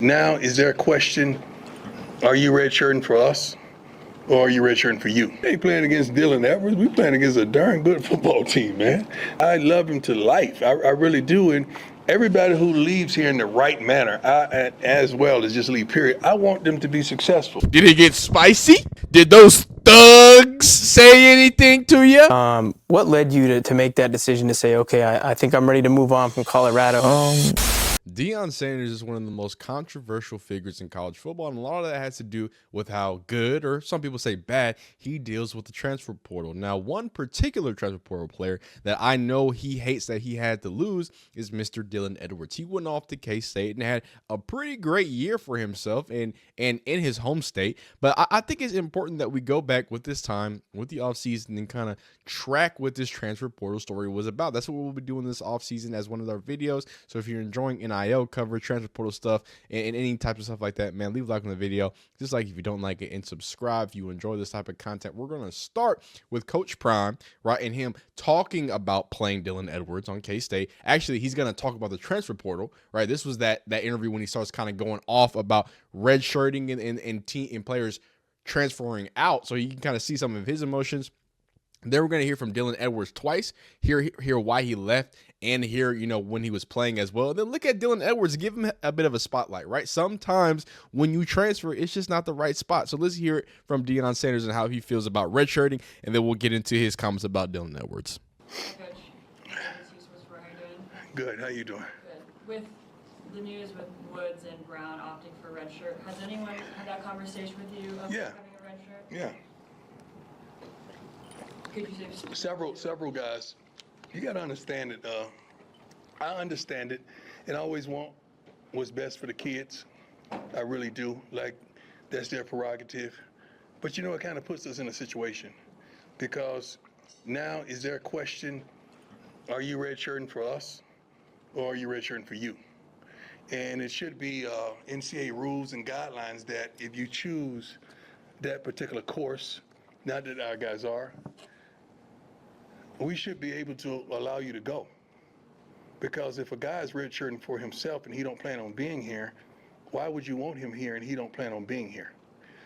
Now, is there a question, are you redshirting for us or are you redshirting for you? We ain't playing against Dylan Edwards. We playing against a darn good football team, man. I love him to life. I really do. And everybody who leaves here in the right manner, as well as just leave, period, I want them to be successful. Did it get spicy? Did those thugs say anything to you? What led you to make that decision to say, okay, I think I'm ready to move on from Colorado? Deion Sanders is one of the most controversial figures in college football, and a lot of that has to do with how good, or some people say bad, he deals with the transfer portal. Now, one particular transfer portal player that I know he hates that he had to lose is Mr. Dylan Edwards. He went off to K-State and had a pretty great year for himself and in his home state, but I think it's important that we go back with this time, with the offseason, and kind of track what this transfer portal story was about. That's what we'll be doing this offseason as one of our videos, so if you're enjoying NIL coverage, transfer portal stuff, and any type of stuff like that, man, leave a like on the video. Just like if you don't like it, and subscribe if you enjoy this type of content. We're going to start with Coach Prime, right, and him talking about playing Dylan Edwards on K-State. Actually, he's going to talk about the transfer portal, right? This was that interview when he starts kind of going off about redshirting and players transferring out, so you can kind of see some of his emotions. Then we're going to hear from Dylan Edwards twice, hear why he left, and hear, when he was playing as well. And then look at Dylan Edwards, give him a bit of a spotlight, right? Sometimes when you transfer, it's just not the right spot. So let's hear it from Deion Sanders and how he feels about redshirting, and then we'll get into his comments about Dylan Edwards. Hi, Coach. How are you doing? Good. How you doing? Good. With the news with Woods and Brown opting for redshirt, has anyone had that conversation with you about having a redshirt? Yeah. Could you say Several guys. You got to understand it. I understand it, and I always want what's best for the kids. I really do. Like, that's their prerogative. But it kind of puts us in a situation, because now, is there a question, are you redshirting for us or are you redshirting for you? And it should be NCAA rules and guidelines that if you choose that particular course, not that our guys are, we should be able to allow you to go. Because if a guy is redshirting for himself and he don't plan on being here, why would you want him here and he don't plan on being here?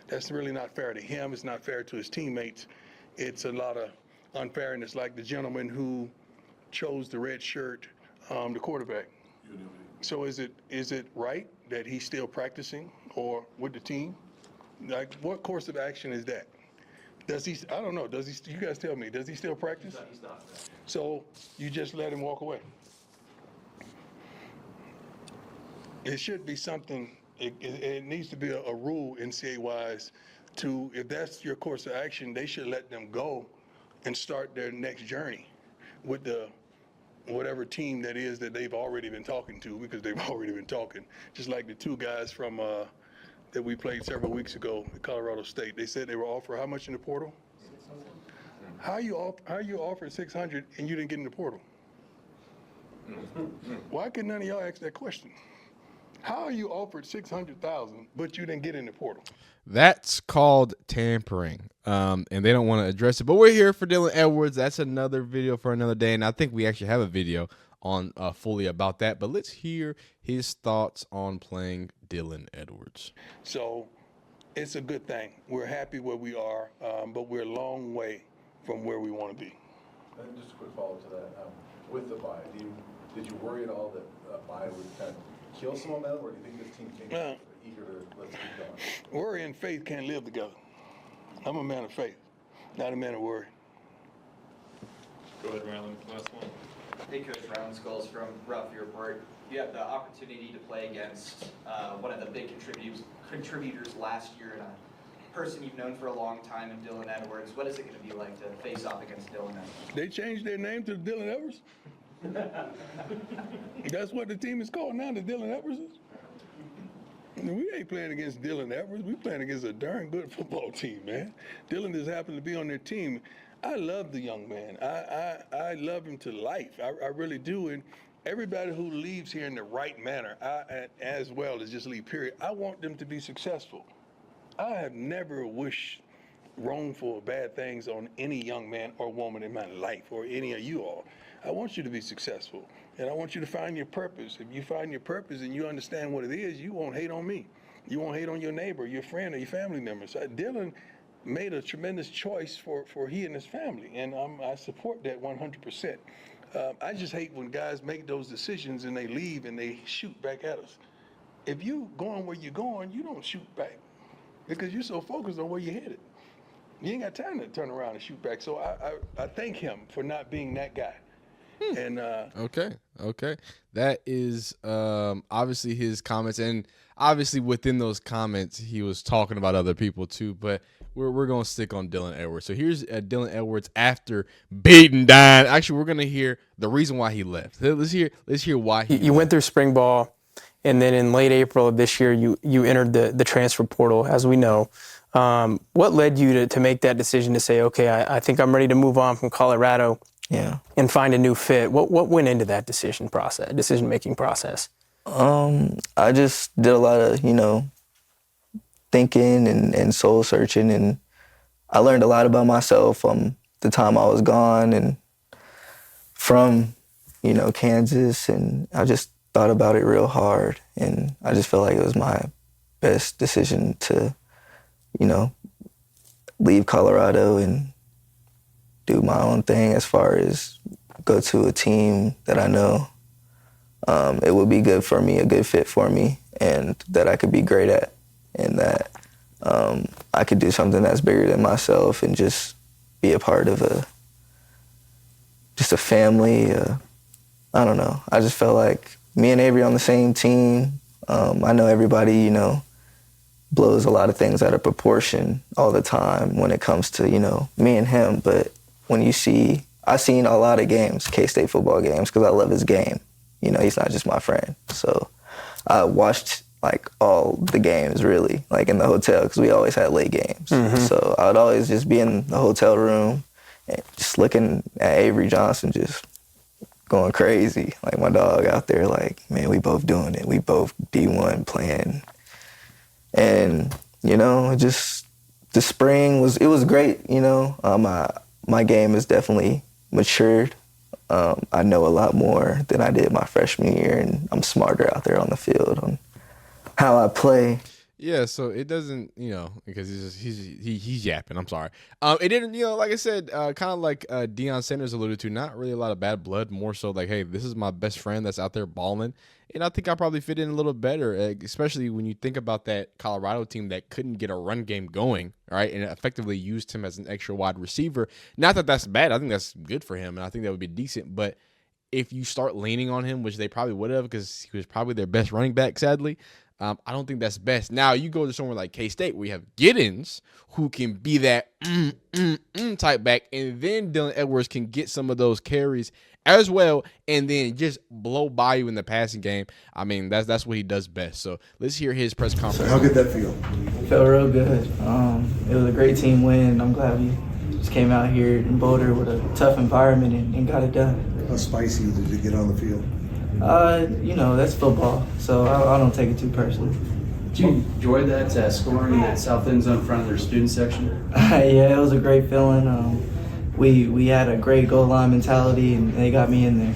That's really not fair to him. It's not fair to his teammates. It's a lot of unfairness, like the gentleman who chose the red shirt, the quarterback. So is it right that he's still practicing or with the team? Like, what course of action is that? Does he? I don't know. Does he? You guys tell me. Does he still practice? He's not. So you just let him walk away. It should be something. It needs to be a rule NCAA-wise to, if that's your course of action, they should let them go and start their next journey with the whatever team that is that they've already been talking to, because they've already been talking. Just like the two guys from that we played several weeks ago at Colorado State. They said they were offered how much in the portal? 600. How you offered 600 and you didn't get in the portal? Why could none of y'all ask that question? How are you offered 600,000 but you didn't get in the portal? That's called tampering, and they don't want to address it. But we're here for Dylan Edwards. That's another video for another day, and I think we actually have a video on fully about that. But let's hear his thoughts on playing Dylan Edwards. So it's a good thing. We're happy where we are, but we're a long way from where we want to be. And just a quick follow-up to that. With the bye, did you worry at all that a bye would kind of kill some momentum, or do you think this team came eager to let's keep going? Worry and faith can't live together. I'm a man of faith, not a man of worry. Go ahead, Rylan. Last one. Hey, Coach, Rylan Skulls from Ralphie Report. You had the opportunity to play against one of the big contributors last year, and a person you've known for a long time in Dylan Edwards. What is it going to be like to face off against Dylan Edwards? They changed their name to Dylan Edwards? That's what the team is called now, the Dylan Edwardses? We ain't playing against Dylan Edwards. We playing against a darn good football team, man. Dylan just happened to be on their team. I love the young man. I love him to life. I really do. And everybody who leaves here in the right manner, as well as just leave, period, I want them to be successful. I have never wished wrongful or bad things on any young man or woman in my life, or any of you all. I want you to be successful, and I want you to find your purpose. If you find your purpose and you understand what it is, you won't hate on me. You won't hate on your neighbor, your friend, or your family member. So Dylan made a tremendous choice for he and his family, and I support that 100%. I just hate when guys make those decisions and they leave and they shoot back at us. If you going where you're going, you don't shoot back because you're so focused on where you're headed. You ain't got time to turn around and shoot back. So I thank him for not being that guy. And Okay. That is obviously his comments, and obviously within those comments he was talking about other people too. But we're gonna stick on Dylan Edwards. So here's Dylan Edwards after beating Deion. Actually, we're gonna hear the reason why he left. Let's hear why he. You went through spring ball, and then in late April of this year, you entered the transfer portal, as we know. What led you to make that decision to say, okay, I think I'm ready to move on from Colorado? Yeah. And find a new fit. What went into that decision-making process? I just did a lot of, thinking and soul searching, and I learned a lot about myself the time I was gone and from, Kansas, and I just thought about it real hard, and I just felt like it was my best decision to, leave Colorado and do my own thing as far as go to a team that I know it would be good for me, a good fit for me, and that I could be great at, and that I could do something that's bigger than myself and just be a part of a family. I don't know. I just felt like me and Avery on the same team. I know everybody, blows a lot of things out of proportion all the time when it comes to, me and him, but when I seen a lot of games, K-State football games, because I love his game. He's not just my friend. So I watched all the games really, in the hotel, because we always had late games. Mm-hmm. So I would always just be in the hotel room and just looking at Avery Johnson, just going crazy. My dog out there, man, we both doing it. We both D1 playing. And, just the spring was great, my game has definitely matured. I know a lot more than I did my freshman year, and I'm smarter out there on the field on how I play. Yeah, so it doesn't, because he's yapping. I'm sorry. It didn't, like I said, kind of like Deion Sanders alluded to, not really a lot of bad blood, more so hey, this is my best friend that's out there balling, and I think I probably fit in a little better, especially when you think about that Colorado team that couldn't get a run game going, right, and effectively used him as an extra wide receiver. Not that that's bad. I think that's good for him, and I think that would be decent, but if you start leaning on him, which they probably would have because he was probably their best running back, sadly, I don't think that's best. Now, you go to somewhere like K-State where you have Giddens, who can be that type back, and then Dylan Edwards can get some of those carries as well and then just blow by you in the passing game. I mean, that's what he does best. So let's hear his press conference. So how did that feel? It felt real good. It was a great team win. I'm glad we just came out here in Boulder with a tough environment and got it done. How spicy did you get on the field? That's football, so I don't take it too personally. Did you enjoy that scoring in that south end zone in front of their student section? Yeah, it was a great feeling. We had a great goal line mentality, and they got me in there.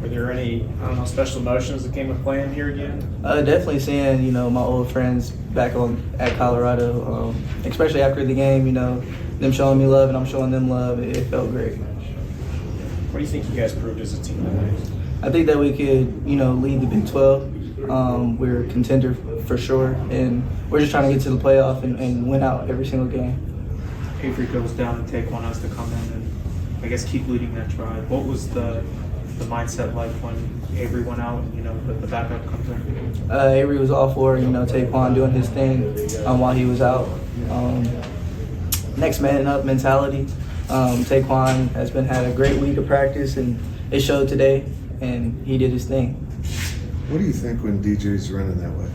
Were there any, special emotions that came with playing here again? Definitely seeing, my old friends back at Colorado, especially after the game, them showing me love and I'm showing them love. It felt great. What do you think you guys proved as a team tonight? I think that we could, lead the Big 12. We're a contender for sure, and we're just trying to get to the playoff and win out every single game. Avery goes down and Taekwon has to come in and, I guess, keep leading that drive. What was the mindset like when Avery went out and, the backup comes in? Avery was all for, Taekwon doing his thing while he was out. Next man up mentality. Taekwon has had a great week of practice, and it showed today, and he did his thing. What do you think when DJ's running that way?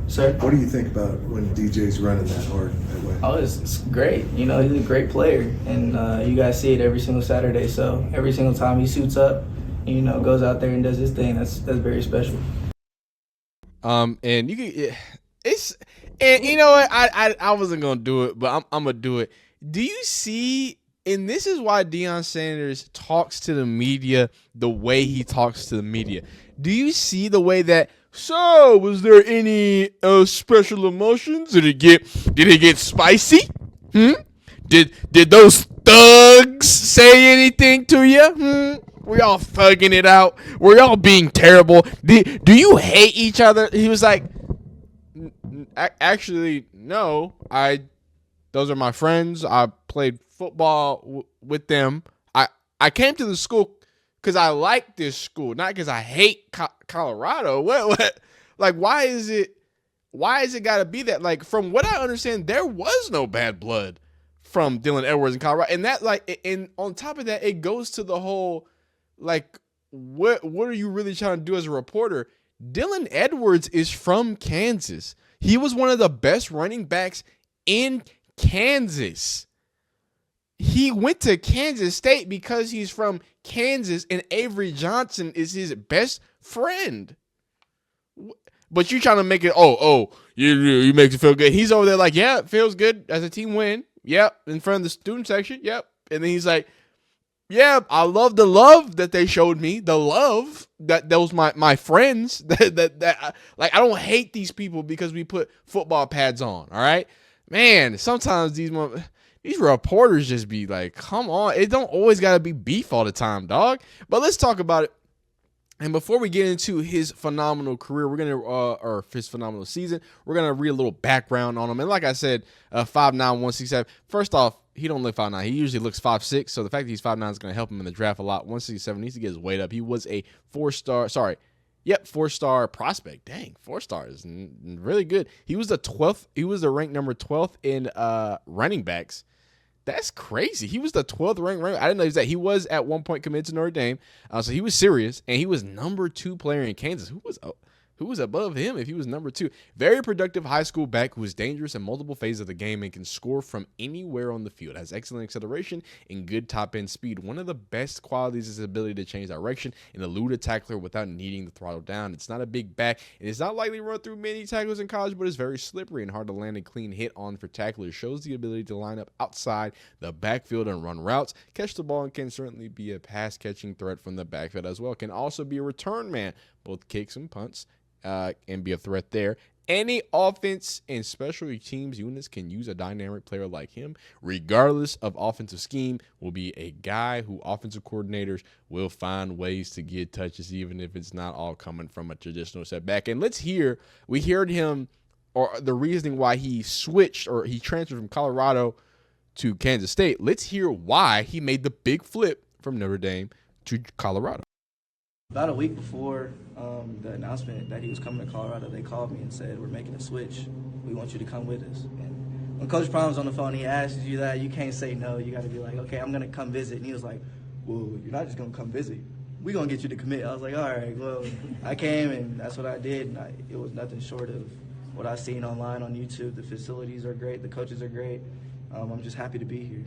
Sir? What do you think about when DJ's running that hard that way? Oh, it's great. He's a great player, and you guys see it every single Saturday. So every single time he suits up, goes out there and does his thing, that's very special. And you can, and you know what? I wasn't gonna do it, but I'm gonna do it. Do you see And this is why Deion Sanders talks to the media the way he talks to the media. Do you see the way that, so was there any special emotions? Did it get spicy? Did those thugs say anything to you? Were y'all thugging it out? Were y'all being terrible? Do you hate each other? He was like, actually, no. Those are my friends. I played football with them. I came to the school because I like this school, not because I hate Colorado. What? Like, why is it got to be that? Like, from what I understand, there was no bad blood from Dylan Edwards in Colorado, and that, like, and on top of that, it goes to the whole, like, what are you really trying to do as a reporter? Dylan Edwards is from Kansas. He was one of the best running backs in Kansas. He went to Kansas State because he's from Kansas, and Avery Johnson is his best friend. But you trying to make it, you make it feel good. He's over there like, yeah, it feels good as a team win. Yep, in front of the student section. Yep. And then he's like, yeah, I love the love that they showed me. The love that was my friends. that like, I don't hate these people because we put football pads on. All right, man. Sometimes these reporters just be like, come on. It don't always gotta be beef all the time, dog. But let's talk about it. And before we get into his phenomenal career, we're gonna or his phenomenal season, we're gonna read a little background on him. And like I said, 5'9", 167. First off, he don't look 5'9". He usually looks 5'6". So the fact that he's 5'9" is gonna help him in the draft a lot. 167 needs to get his weight up. He was a 4-star prospect. Dang, 4-star is really good. He was the 12th. He was the ranked number 12th in running backs. That's crazy. He was the 12th ranked running back. I didn't know he was that. He was at one point committed to Notre Dame. So he was serious, and he was number 2 player in Kansas. Who was above him if he was number 2? Very productive high school back who is dangerous in multiple phases of the game and can score from anywhere on the field. Has excellent acceleration and good top-end speed. One of the best qualities is his ability to change direction and elude a tackler without needing to throttle down. It's not a big back, and it's not likely to run through many tackles in college, but it's very slippery and hard to land a clean hit on for tacklers. Shows the ability to line up outside the backfield and run routes, catch the ball, and can certainly be a pass-catching threat from the backfield as well. Can also be a return man, both kicks and punts. And be a threat there. Any offense and special teams units can use a dynamic player like him. Regardless of offensive scheme, will be a guy who offensive coordinators will find ways to get touches, even if it's not all coming from a traditional setback. And we heard him, or the reasoning why he switched or he transferred from Colorado to Kansas State. Let's hear why he made the big flip from Notre Dame to Colorado. About a week before the announcement that he was coming to Colorado, they called me and said, we're making a switch. We want you to come with us. And when Coach Prime was on the phone, he asks you that, you can't say no. You got to be like, okay, I'm going to come visit. And he was like, well, you're not just going to come visit. We're going to get you to commit. I was like, all right, well, I came, and that's what I did. And it was nothing short of what I've seen online on YouTube. The facilities are great. The coaches are great. I'm just happy to be here.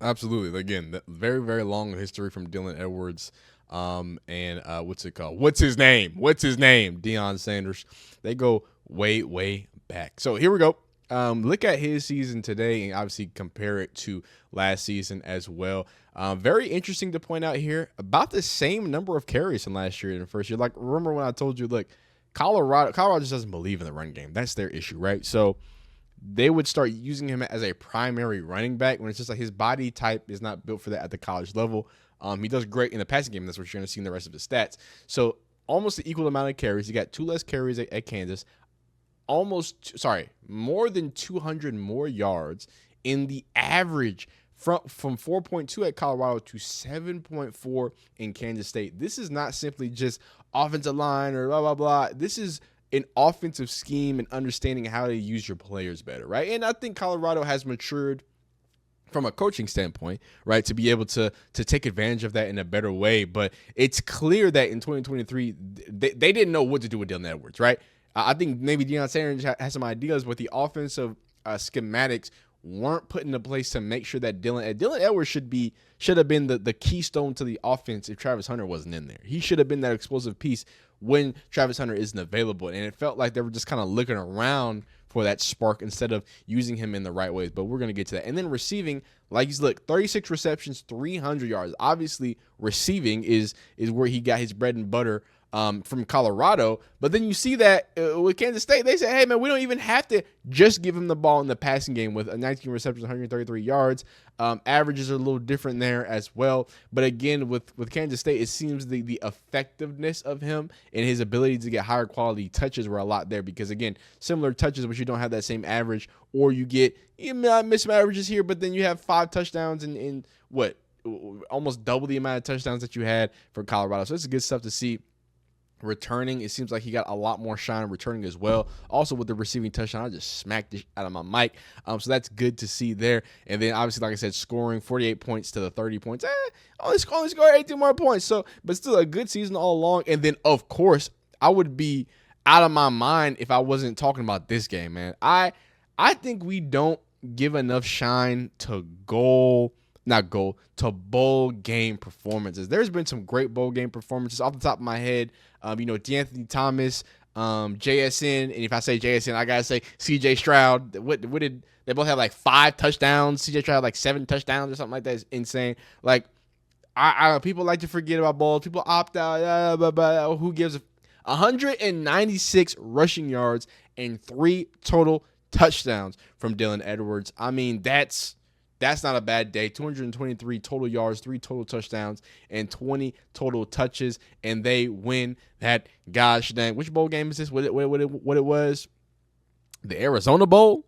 Absolutely. Again, very, very long history from Dylan Edwards. And what's it called? What's his name? Deion Sanders. They go way, way back. So here we go. Look at his season today and obviously compare it to last season as well. Very interesting to point out here, about the same number of carries from last year in the first year. Like, remember when I told you, look, Colorado just doesn't believe in the run game. That's their issue, right? So they would start using him as a primary running back when it's just like his body type is not built for that at the college level. He does great in the passing game. That's what you're going to see in the rest of his stats. So almost the equal amount of carries. He got 2 less carries at Kansas. More than 200 more yards in the average from 4.2 at Colorado to 7.4 in Kansas State. This is not simply just offensive line or blah, blah, blah. This is an offensive scheme and understanding how to use your players better, right? And I think Colorado has matured from a coaching standpoint, right, to be able to take advantage of that in a better way. But it's clear that in 2023, they didn't know what to do with Dylan Edwards, right? I think maybe Deion Sanders has some ideas, but the offensive schematics weren't put into place to make sure that Dylan Edwards should have been the keystone to the offense if Travis Hunter wasn't in there. He should have been that explosive piece when Travis Hunter isn't available. And it felt like they were just kind of looking around for that spark instead of using him in the right ways. But we're going to get to that. And then receiving, like he's 36 receptions, 300 yards. Obviously, receiving is where he got his bread and butter from Colorado. But then you see that with Kansas State, they say, hey, man, we don't even have to just give him the ball in the passing game with 19 receptions, 133 yards. Averages are a little different there as well. But again, with Kansas State, it seems the effectiveness of him and his ability to get higher quality touches were a lot there because, again, similar touches, but you don't have that same average, or you get mismatch averages here, but then you have 5 touchdowns in what? Almost double the amount of touchdowns that you had for Colorado. So it's good stuff to see. Returning, it seems like he got a lot more shine returning as well. Also with the receiving touchdown, I just smacked it out of my mic. So that's good to see there. And then obviously, like I said, scoring 48 points to the 30 points. Only score 18 more points. So, but still a good season all along. And then of course, I would be out of my mind if I wasn't talking about this game, man. I think we don't give enough shine to bowl game performances. There's been some great bowl game performances off the top of my head. DeAnthony Thomas, JSN, and if I say JSN, I gotta say CJ Stroud. What did they both have, like 5 touchdowns? CJ Stroud had like 7 touchdowns or something like that. It's insane. Like people like to forget about bowls. People opt out. But who gives a 196 rushing yards and 3 total touchdowns from Dylan Edwards. I mean, that's not a bad day. 223 total yards, 3 total touchdowns, and 20 total touches, and they win that gosh dang. Which bowl game is this? What it was? The Arizona Bowl?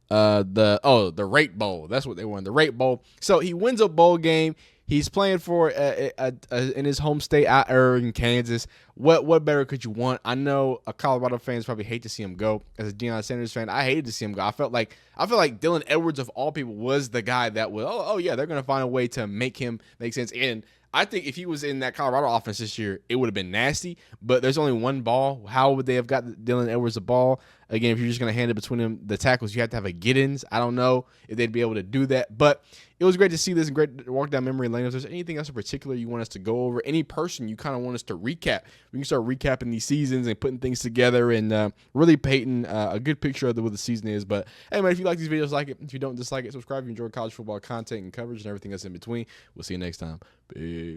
The Rate Bowl. That's what they won. The Rate Bowl. So he wins a bowl game. He's playing for in his home state out in Kansas. What better could you want? I know Colorado fans probably hate to see him go. As a Deion Sanders fan, I hated to see him go. I feel like Dylan Edwards of all people was the guy that would they're gonna find a way to make him make sense. And I think if he was in that Colorado offense this year, it would have been nasty. But there's only one ball. How would they have got Dylan Edwards the ball? Again, if you're just going to hand it between the tackles, you have to have a get-ins. I don't know if they'd be able to do that. But it was great to see this and great to walk down memory lane. If there's anything else in particular you want us to go over, any person you kind of want us to recap, we can start recapping these seasons and putting things together and really painting a good picture of what the season is. But, hey, man, if you like these videos, like it. If you don't dislike it, subscribe. If you enjoy college football content and coverage and everything that's in between. We'll see you next time. Peace.